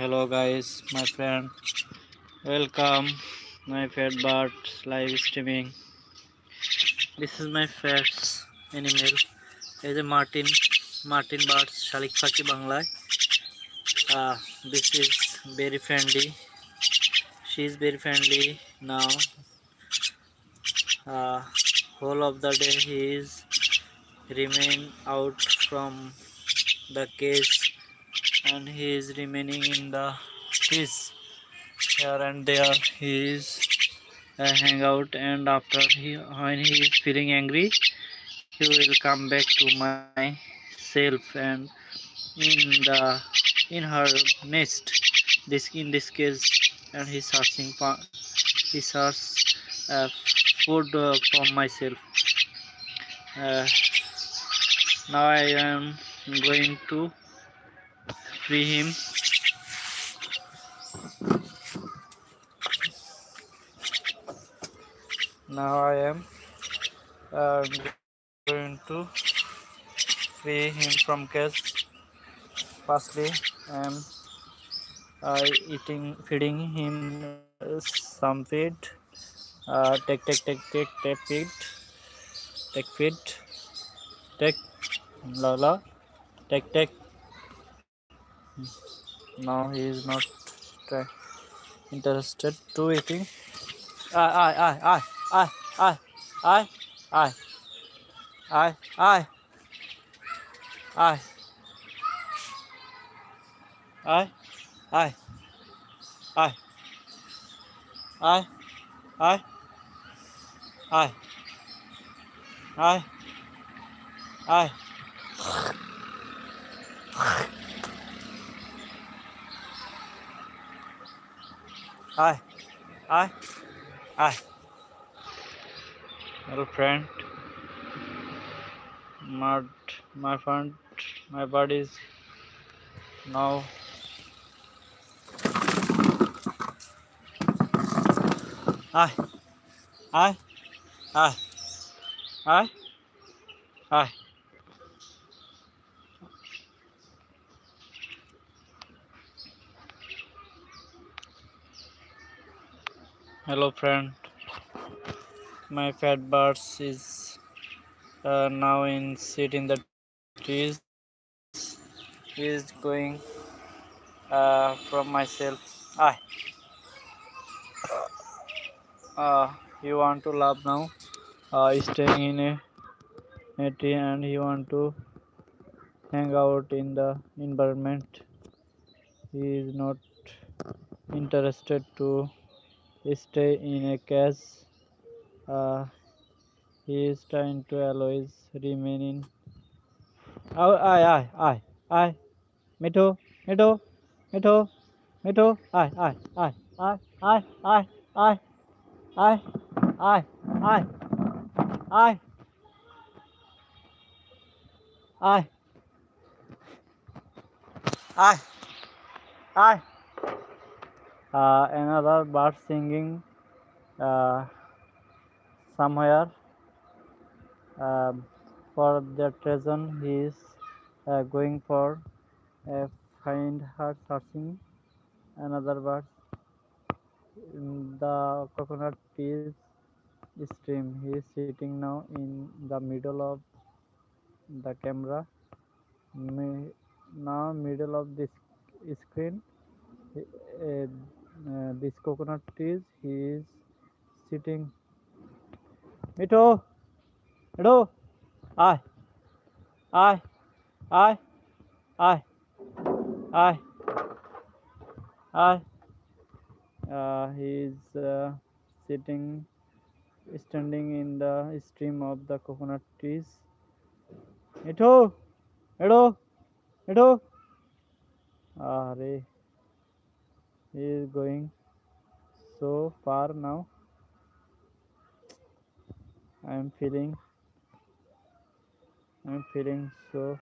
Hello guys, my friend. Welcome my pet bird live streaming. This is my pet animal. Is a Martin bird শালিক পাখি বাংলায়. This is very friendly. She is very friendly now. Whole of the day he is remain out from the cage and he is remaining in the trees. Here and there he is hang out, and after when he is feeling angry he will come back to myself and in her nest this case, and he searching for he search uh, food for myself. uh, Now I am going to free him. Now I am going to free him from cage. Firstly, I am feeding him some feed. Take feed. Take feed. Take Lala. Take. Now he is not interested to eating. I. I. I. I. I. I. I. I. I. I. I. I. I. I. I. I. I. Hello friend, my friend, my body is now. I. I. I. I. I. Hello friend, my fat birds is now in sit in the trees. He is going from myself. I. You want to laugh now? Staying in a tree, and he want to hang out in the environment. He is not interested to stay in a cage. Uh, he is trying to always remain in. Oh, I. Me too. Me too. Me too. Me too. I. I. I. I. I. I. I. I. Another bird singing somewhere. For that reason, he is going for find her searching another bird in the coconut trees stream. He is sitting now in the middle of the camera. Now middle of this screen, this coconut trees. He is sitting. Mito, Mito, I, I, I, I, I, I. He is sitting, standing in the stream of the coconut trees. Mito, Mito, Mito. He is going so far now. I'm feeling so